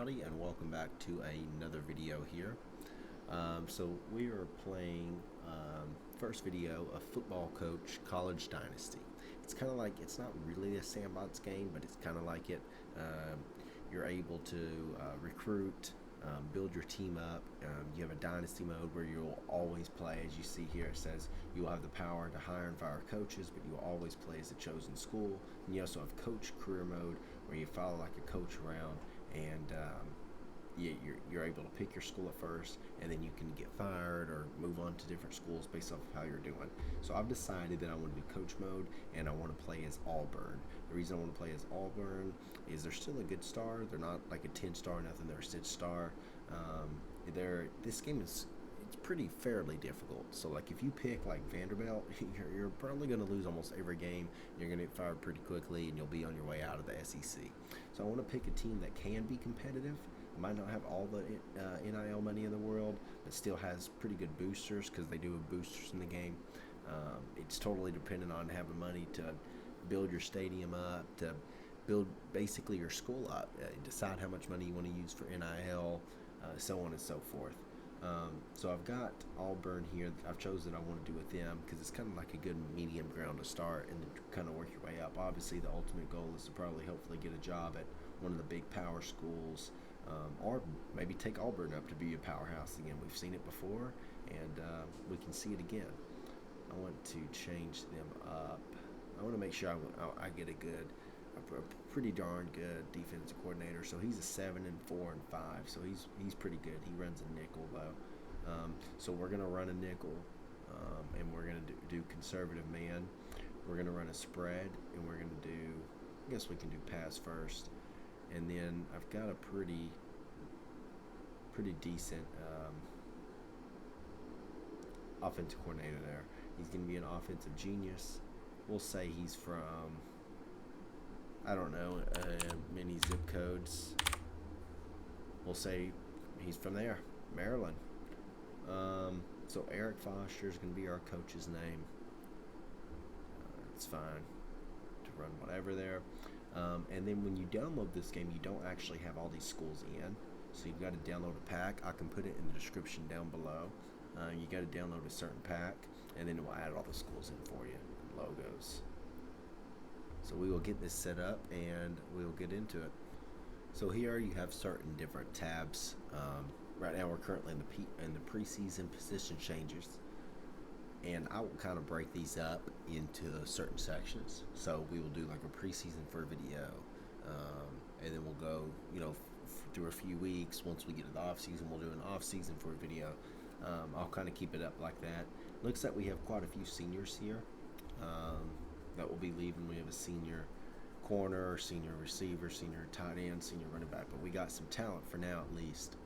Howdy and welcome back to another video here. So we are playing first video of Football Coach College Dynasty. It's kind of like, it's not really a sandbox game, but it's kind of like it. You're able to recruit, build your team up. You have a dynasty mode where you'll always play, as you see here, it says you will have the power to hire and fire coaches, but you will always play as a chosen school. And you also have coach career mode where you follow like a coach around, and you're able to pick your school at first, and then you can get fired or move on to different schools based off of how you're doing. So I've decided that I want to do coach mode, and I want to play as Auburn. The reason I want to play as Auburn is they're still a good star. They're not like a 10-star or nothing. They're a 6-star. This game is pretty fairly difficult. So like if you pick like Vanderbilt, you're probably going to lose almost every game. You're going to get fired pretty quickly, and you'll be on your way out of the SEC. So I want to pick a team that can be competitive. Might not have all the NIL money in the world, but still has pretty good boosters, because they do have boosters in the game. It's totally dependent on having money to build your stadium up, to build basically your school up, decide how much money you want to use for NIL, so on and so forth. So I've got Auburn here. I've chosen I want to do with them because it's kind of like a good medium ground to start and to kind of work your way up. Obviously, the ultimate goal is to probably hopefully get a job at one of the big power schools, or maybe take Auburn up to be a powerhouse again. We've seen it before, and we can see it again. I want to change them up. I want to make sure I get a pretty darn good defensive coordinator. So he's a 7 and 4 and 5. So he's pretty good. He runs a nickel though. So we're gonna run a nickel, and we're gonna do conservative man. We're gonna run a spread, and we're gonna do. I guess we can do pass first, and then I've got a pretty decent offensive coordinator there. He's gonna be an offensive genius. We'll say he's from, I don't know, many zip codes. We'll say he's from there, Maryland. So Eric Foster is going to be our coach's name. It's fine to run whatever there. And then when you download this game, you don't actually have all these schools in. So you've got to download a pack. I can put it in the description down below. You got to download a certain pack, and then it will add all the schools in for you, logos. So we will get this set up, and we'll get into it. So here you have certain different tabs. Right now we're currently in the preseason position changes, and I will kind of break these up into certain sections. So we will do like a preseason for a video, and then we'll go, through a few weeks. Once we get to the off season, we'll do an off season for a video. I'll kind of keep it up like that. Looks like we have quite a few seniors here that will be leaving. We have a senior corner, senior receiver, senior tight end, senior running back, but we got some talent for now at least.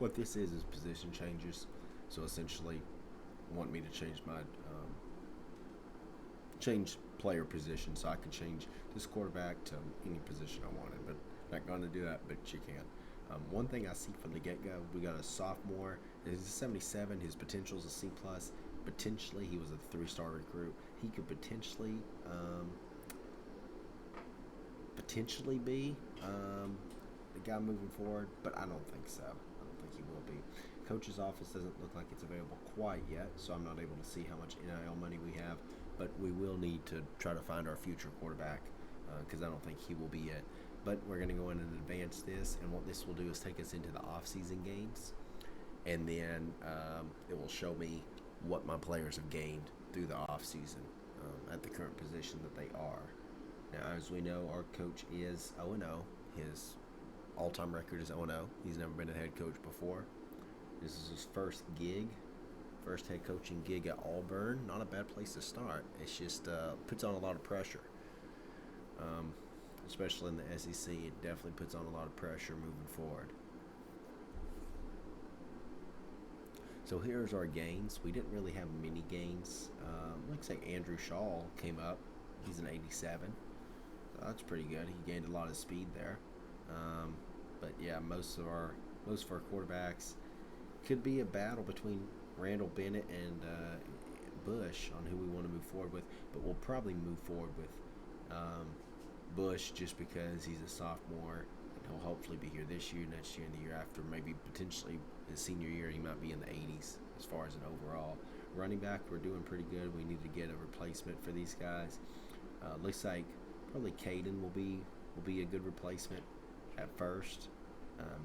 What this is position changes. So essentially, want me to change my change player position, so I can change this quarterback to any position I wanted, but not going to do that, but you can. One thing I see from the get-go, we got a sophomore. He's a 77. His potential is a C+. Potentially, he was a 3-star recruit. He could potentially be the guy moving forward, but I don't think so. I don't think he will be. Coach's office doesn't look like it's available quite yet, so I'm not able to see how much NIL money we have, but we will need to try to find our future quarterback, because I don't think he will be it. But we're going to go in and advance this, and what this will do is take us into the off-season games, and then it will show me what my players have gained through the off-season at the current position that they are. Now, as we know, our coach is 0-0. His all-time record is 0-0. He's never been a head coach before. This is his first head coaching gig at Auburn. Not a bad place to start. It's just puts on a lot of pressure. Especially in the SEC, it definitely puts on a lot of pressure moving forward. So here's our gains. We didn't really have many gains. Looks like Andrew Shaw came up. He's an 87. That's pretty good. He gained a lot of speed there. But yeah, most of our quarterbacks could be a battle between Randall Bennett and Bush on who we want to move forward with. But we'll probably move forward with Bush just because he's a sophomore. He'll hopefully be here this year, next year, and the year after. Maybe potentially his senior year, he might be in the 80s as far as an overall. Running back, we're doing pretty good. We need to get a replacement for these guys. Looks like probably Caden will be a good replacement at first,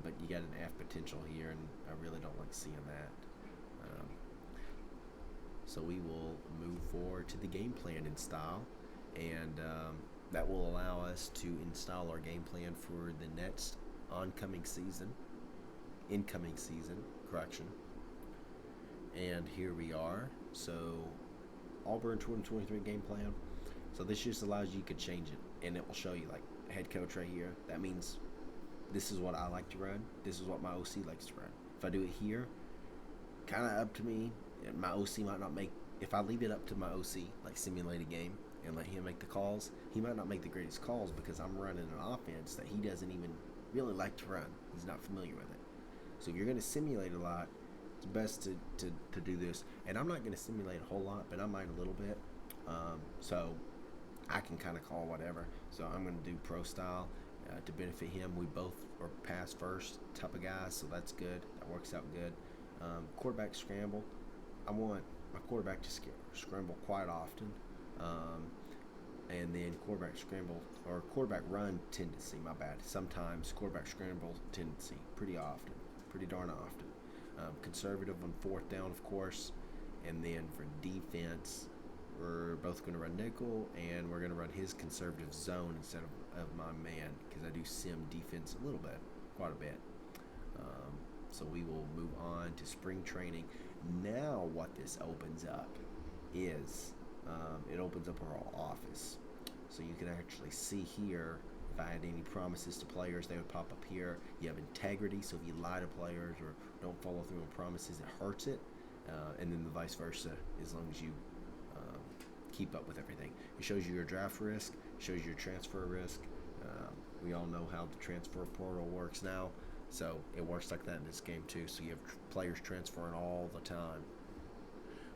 but you got an F potential here, and I really don't like seeing that. So we will move forward to the game plan install, and that will allow us to install our game plan for the next incoming season, correction. And here we are. So Auburn 2023 game plan. So this just allows you to change it, and it will show you like head coach right here. That means this is what I like to run. This is what my OC likes to run. If I do it here, kind of up to me. My OC might not make. If I leave it up to my OC, like simulate a game, and let him make the calls, he might not make the greatest calls because I'm running an offense that he doesn't even really like to run. He's not familiar with it. So if you're going to simulate a lot, it's best to do this. And I'm not going to simulate a whole lot, but I might a little bit. So I can kind of call whatever. So I'm going to do pro style to benefit him. We both are pass first type of guys, so that's good. That works out good. Quarterback scramble. I want my quarterback to scramble quite often. And then quarterback scramble or quarterback run tendency, my bad. Sometimes quarterback scramble tendency, pretty darn often. Conservative on fourth down, of course. And then for defense, we're both going to run nickel, and we're going to run his conservative zone instead of my man, because I do sim defense a little bit, quite a bit. So we will move on to spring training. Now what this opens up is it opens up our office. So you can actually see here, if I had any promises to players, they would pop up here. You have integrity, so if you lie to players or don't follow through on promises, it hurts it. And then the vice versa, as long as you keep up with everything. It shows you your draft risk, shows you your transfer risk. We all know how the transfer portal works now, so it works like that in this game too. So you have players transferring all the time,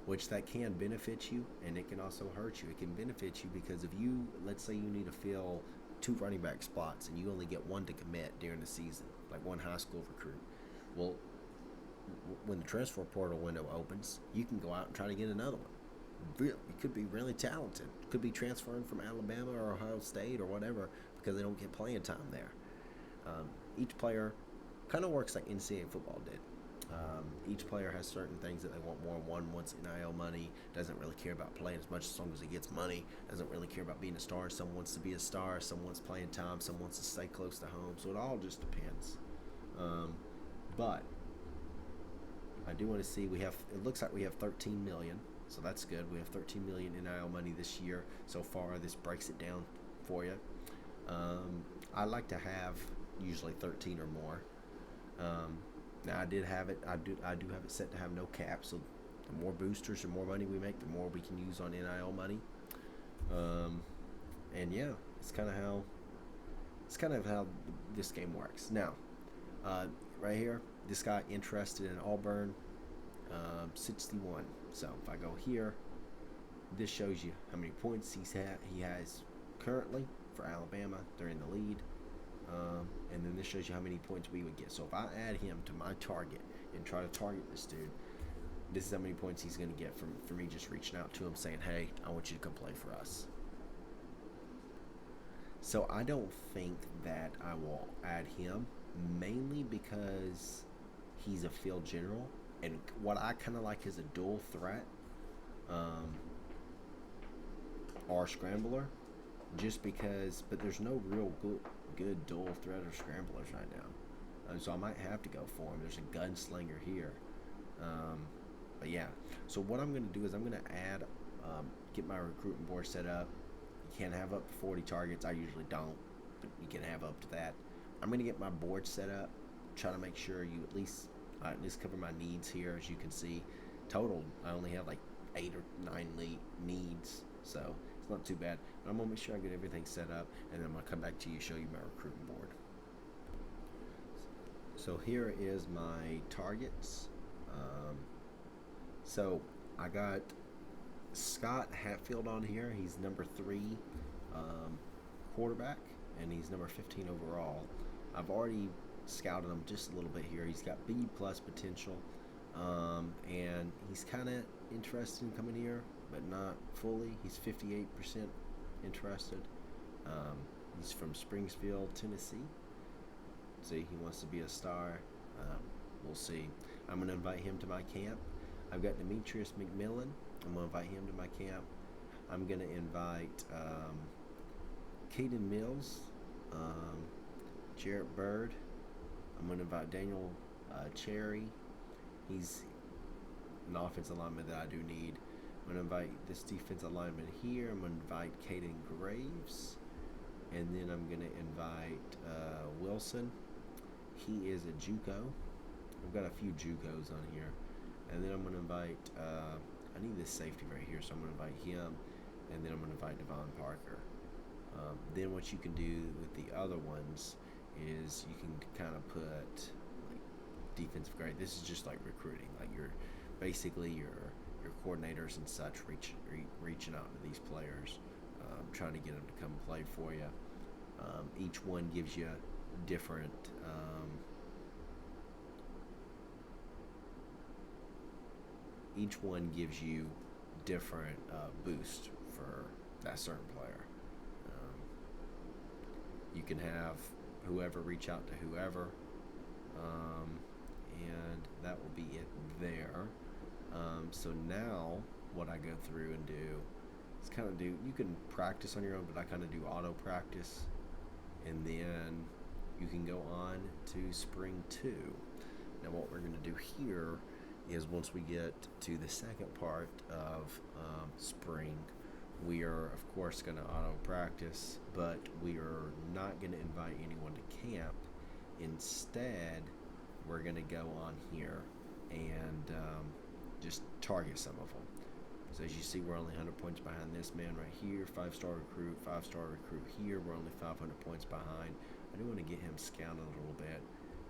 which that can benefit you, and it can also hurt you. It can benefit you because if you, let's say you need to fill 2 running back spots and you only get 1 to commit during the season, like 1 high school recruit. Well, when the transfer portal window opens, you can go out and try to get another one. You could be really talented. Could be transferring from Alabama or Ohio State or whatever because they don't get playing time there. Each player kind of works like NCAA football did. Each player has certain things that they want more. One wants NIL money, doesn't really care about playing as much as long as he gets money, doesn't really care about being a star. Some wants to be a star, some wants playing time, some wants to stay close to home. So it all just depends. But I do want to see, it looks like we have 13 million, so that's good. We have 13 million NIL money this year so far. This breaks it down for you. I like to have usually 13 or more. Now I do have it set to have no cap, so the more boosters or more money we make, the more we can use on NIL money. And yeah, it's kind of how this game works. Now, right here, this guy interested in Auburn, 61. So if I go here, this shows you how many points he has currently for Alabama. They're in the lead. And then this shows you how many points we would get. So if I add him to my target and try to target this dude, this is how many points he's going to get from me just reaching out to him saying, hey, I want you to come play for us. So I don't think that I will add him, mainly because he's a field general. And what I kind of like is a dual threat or scrambler, just because, but there's no real good dual threat or scramblers right now. So I might have to go for him. There's a gunslinger here. But yeah, so what I'm going to do is I'm going to add, get my recruiting board set up. You can't have up to 40 targets. I usually don't, but you can have up to that. I'm going to get my board set up, try to make sure you at least cover my needs here. As you can see, total, I only have like 8 or 9 needs, so it's not too bad. But I'm going to make sure I get everything set up, and then I'm going to come back to you, show you my recruiting board. So here is my targets. So I got Scott Hatfield on here. He's number 3 quarterback, and he's number 15 overall. I've already scouted him just a little bit here. He's got B plus potential, and he's kind of interested in coming here, but not fully. He's 58% interested. He's from Springfield, Tennessee. See, he wants to be a star. We'll see. I'm going to invite him to my camp. I've got Demetrius McMillan. I'm going to invite him to my camp. I'm going to invite Caden Mills, Jarrett Bird. I'm going to invite Daniel Cherry. He's an offensive lineman that I do need. I'm going to invite this defensive lineman here. I'm going to invite Caden Graves. And then I'm going to invite Wilson. He is a JUCO. I've got a few JUCOs on here. And then I'm going to invite, I need this safety right here, so I'm going to invite him. And then I'm going to invite Devon Parker. Then what you can do with the other ones is you can kind of put like defensive grade. This is just like recruiting. Like basically your coordinators and such reaching out to these players, trying to get them to come play for you. Each one gives you different boost for that certain player. You can have whoever reach out to whoever, and that will be it there. So now what I go through and do is kind of you can practice on your own, but I kind of do auto practice, and then you can go on to spring 2. Now what we're going to do here is once we get to the second part of spring, we are of course going to auto practice, but we are not going to invite anyone to camp. Instead, we're going to go on here and just target some of them. So as you see, we're only 100 points behind this man right here, 5-star recruit here. We're only 500 points behind. I do want to get him scouted a little bit,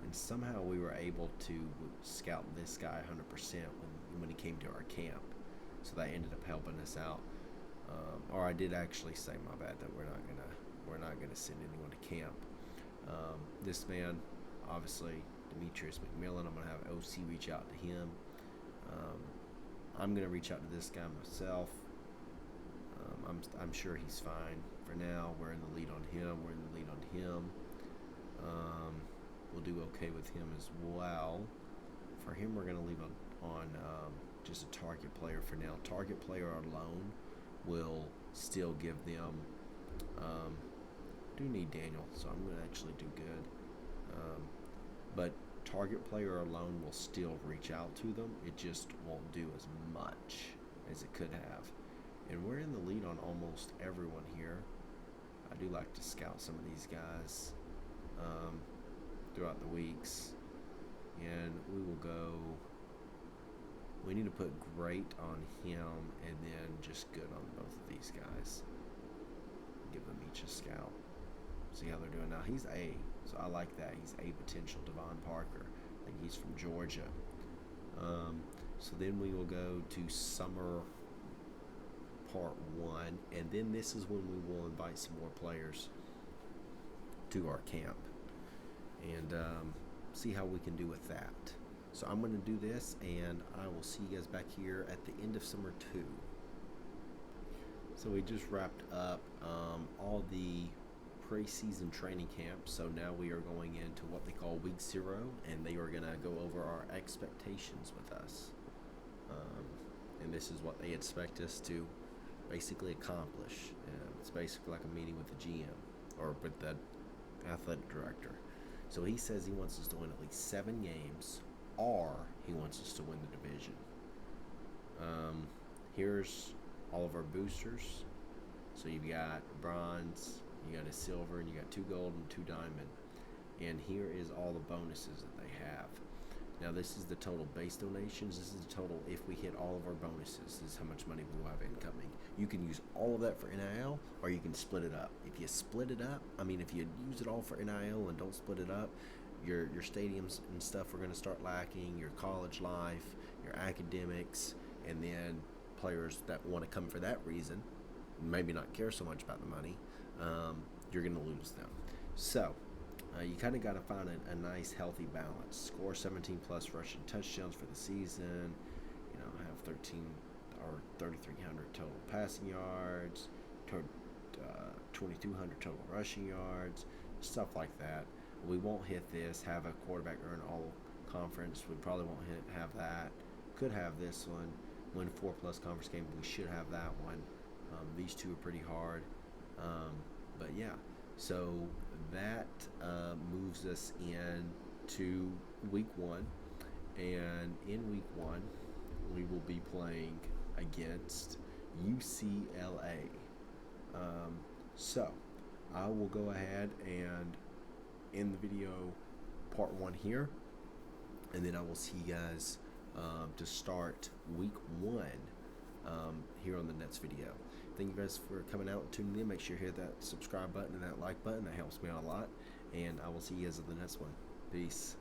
and somehow we were able to scout this guy 100% when he came to our camp. So that ended up helping us out. Or I did actually say, my bad, that we're not gonna send anyone to camp. This man, obviously, Demetrius McMillan. I'm gonna have OC reach out to him. I'm gonna reach out to this guy myself. I'm sure he's fine for now. We're in the lead on him. We'll do okay with him as well. For him, we're gonna leave on just a target player for now. Target player alone will still give them. Do need Daniel, so I'm gonna actually do good. But target player alone will still reach out to them. It just won't do as much as it could have. And we're in the lead on almost everyone here. I do like to scout some of these guys throughout the weeks. And we will go, we need to put great on him and then just good on both of these guys. Give them each a scout. See how they're doing now. He's A, so I like that. He's A potential. Devon Parker. I think he's from Georgia. So then we will go to summer part 1, and then this is when we will invite some more players to our camp and see how we can do with that. So I'm going to do this, and I will see you guys back here at the end of summer 2. So we just wrapped up all the preseason training camp. So now we are going into what they call week 0, and they are going to go over our expectations with us. And this is what they expect us to basically accomplish. It's basically like a meeting with the GM or with the athletic director. So he says he wants us to win at least 7 games, or he wants us to win the division. Here's all of our boosters. So you've got bronze, you got a silver, and you got 2 gold and 2 diamond. And here is all the bonuses that they have. Now this is the total base donations. This is the total if we hit all of our bonuses. This is how much money we will have incoming. You can use all of that for NIL, or you can split it up. If you split it up, if you use it all for NIL and don't split it up, your stadiums and stuff are going to start lacking, your college life, your academics, and then players that want to come for that reason, maybe not care so much about the money, you're going to lose them. So You kind of got to find a nice healthy balance. Score 17 plus rushing touchdowns for the season. Have 13 or 3,300 total passing yards, 2,200 total rushing yards, stuff like that. We won't hit this. Have a quarterback earn all conference. We probably won't have that. Could have this one. Win 4+ conference games. We should have that one. These two are pretty hard. But yeah, so that moves us into week 1. And in week 1, we will be playing against UCLA. So I will go ahead and end the video part 1 here, and then I will see you guys to start week 1 here on the next video. Thank you guys for coming out and tuning in. Make sure you hit that subscribe button and that like button. That helps me out a lot. And I will see you guys at the next one. Peace.